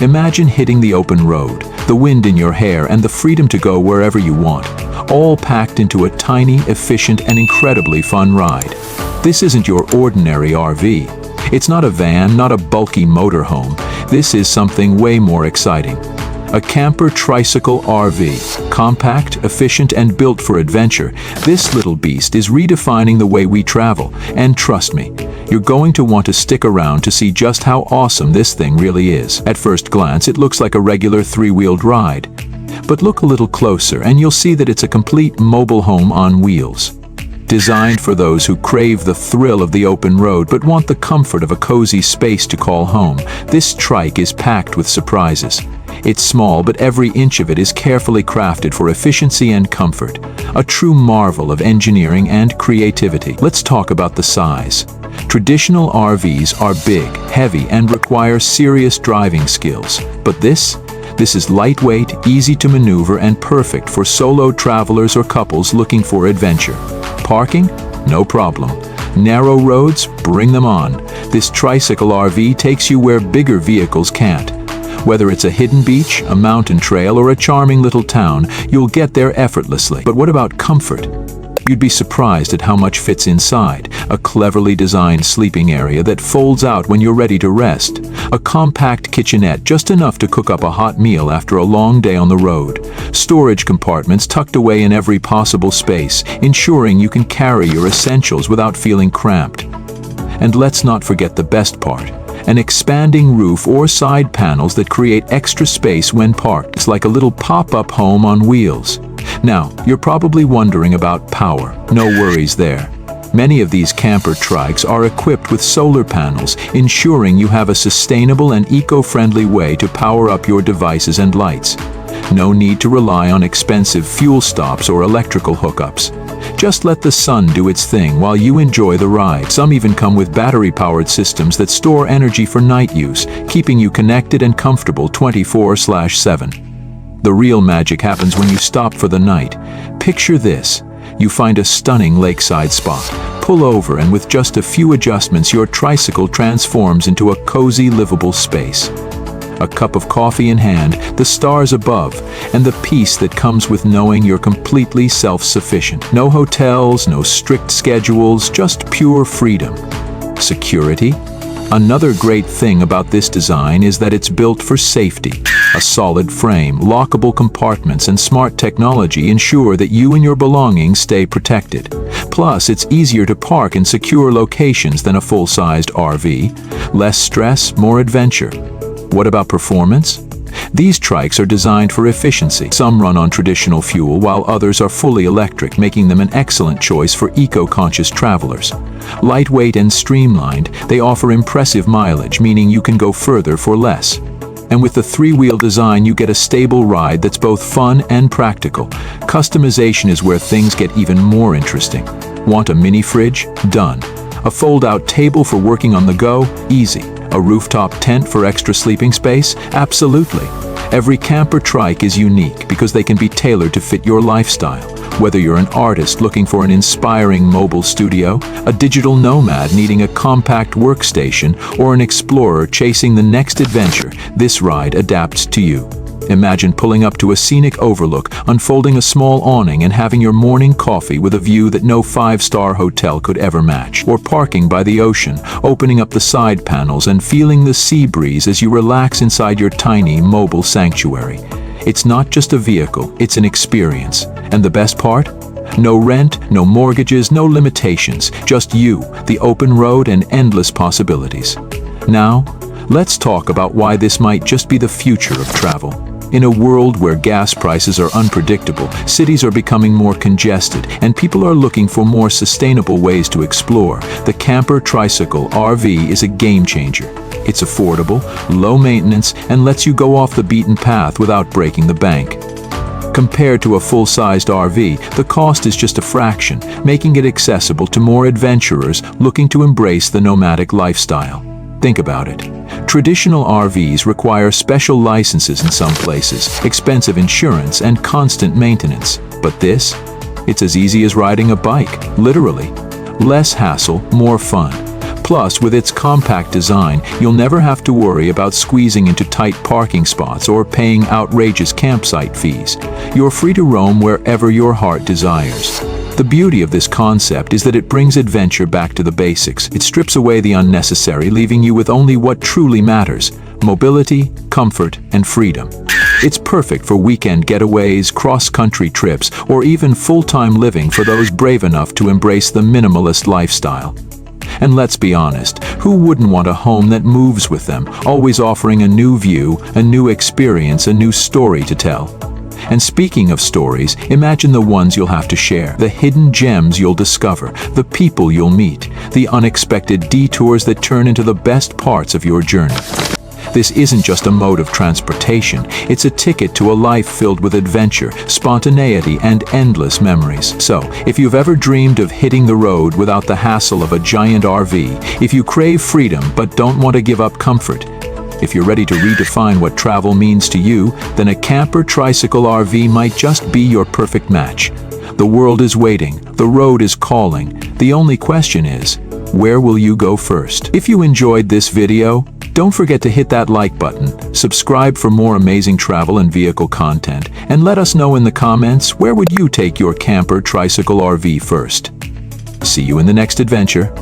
Imagine hitting the open road, the wind in your hair, and the freedom to go wherever you want, all packed into a tiny, efficient, and incredibly fun ride. This isn't your ordinary RV. It's not a van, not a bulky motorhome. This is something way more exciting. A Camper Tricycle RV. Compact, efficient, and built for adventure, this little beast is redefining the way we travel. And trust me, you're going to want to stick around to see just how awesome this thing really is. At first glance, it looks like a regular three-wheeled ride. But look a little closer and you'll see that it's a complete mobile home on wheels. Designed for those who crave the thrill of the open road but want the comfort of a cozy space to call home, this Trike is packed with surprises. It's small, but every inch of it is carefully crafted for efficiency and comfort. A true marvel of engineering and creativity. Let's talk about the size. Traditional RVs are big, heavy, and require serious driving skills. But this is lightweight, easy to maneuver, and perfect for solo travelers or couples looking for adventure. Parking? No problem. Narrow roads? Bring them on. This tricycle RV takes you where bigger vehicles can't. Whether it's a hidden beach, a mountain trail, or a charming little town, you'll get there effortlessly. But what about comfort? You'd be surprised at how much fits inside. A cleverly designed sleeping area that folds out when you're ready to rest. A compact kitchenette, just enough to cook up a hot meal after a long day on the road. Storage compartments tucked away in every possible space, ensuring you can carry your essentials without feeling cramped. And let's not forget the best part. An expanding roof or side panels that create extra space when parked. It's like a little pop-up home on wheels. Now, you're probably wondering about power. No worries there. Many of these camper trikes are equipped with solar panels, ensuring you have a sustainable and eco-friendly way to power up your devices and lights. No need to rely on expensive fuel stops or electrical hookups. Just let the sun do its thing while you enjoy the ride. Some even come with battery-powered systems that store energy for night use, keeping you connected and comfortable 24/7. The real magic happens when you stop for the night. Picture this. You find a stunning lakeside spot. Pull over, and with just a few adjustments, your tricycle transforms into a cozy, livable space. A cup of coffee in hand, the stars above, and the peace that comes with knowing you're completely self-sufficient. No hotels, no strict schedules, just pure freedom. Security? Another great thing about this design is that it's built for safety. A solid frame, lockable compartments, and smart technology ensure that you and your belongings stay protected. Plus, it's easier to park in secure locations than a full-sized RV. Less stress, more adventure. What about performance? These trikes are designed for efficiency. Some run on traditional fuel while others are fully electric, making them an excellent choice for eco-conscious travelers. Lightweight and streamlined, they offer impressive mileage, meaning you can go further for less. And with the three-wheel design, you get a stable ride that's both fun and practical. Customization is where things get even more interesting. Want a mini fridge? Done. A fold-out table for working on the go? Easy. A rooftop tent for extra sleeping space? Absolutely. Every camper trike is unique because they can be tailored to fit your lifestyle. Whether you're an artist looking for an inspiring mobile studio, a digital nomad needing a compact workstation, or an explorer chasing the next adventure, this ride adapts to you. Imagine pulling up to a scenic overlook, unfolding a small awning, and having your morning coffee with a view that no five-star hotel could ever match. Or parking by the ocean, opening up the side panels and feeling the sea breeze as you relax inside your tiny mobile sanctuary. It's not just a vehicle, it's an experience. And the best part? No rent, no mortgages, no limitations. Just you, the open road, and endless possibilities. Now, let's talk about why this might just be the future of travel. In a world where gas prices are unpredictable, cities are becoming more congested, and people are looking for more sustainable ways to explore, the Camper Tricycle RV is a game changer. It's affordable, low maintenance, and lets you go off the beaten path without breaking the bank. Compared to a full-sized RV, the cost is just a fraction, making it accessible to more adventurers looking to embrace the nomadic lifestyle. Think about it. Traditional RVs require special licenses in some places, expensive insurance, and constant maintenance. But this? It's as easy as riding a bike, literally. Less hassle, more fun. Plus, with its compact design, you'll never have to worry about squeezing into tight parking spots or paying outrageous campsite fees. You're free to roam wherever your heart desires. The beauty of this concept is that it brings adventure back to the basics. It strips away the unnecessary, leaving you with only what truly matters: mobility, comfort, and freedom. It's perfect for weekend getaways, cross-country trips, or even full-time living for those brave enough to embrace the minimalist lifestyle. And let's be honest, who wouldn't want a home that moves with them, always offering a new view, a new experience, a new story to tell? And speaking of stories, imagine the ones you'll have to share, the hidden gems you'll discover, the people you'll meet, the unexpected detours that turn into the best parts of your journey. This isn't just a mode of transportation, it's a ticket to a life filled with adventure, spontaneity, and endless memories. So, if you've ever dreamed of hitting the road without the hassle of a giant RV, if you crave freedom but don't want to give up comfort, if you're ready to redefine what travel means to you, then a Camper Tricycle RV might just be your perfect match. The world is waiting, the road is calling. The only question is, where will you go first? If you enjoyed this video, don't forget to hit that like button, subscribe for more amazing travel and vehicle content, and let us know in the comments, where would you take your Camper Tricycle RV first? See you in the next adventure.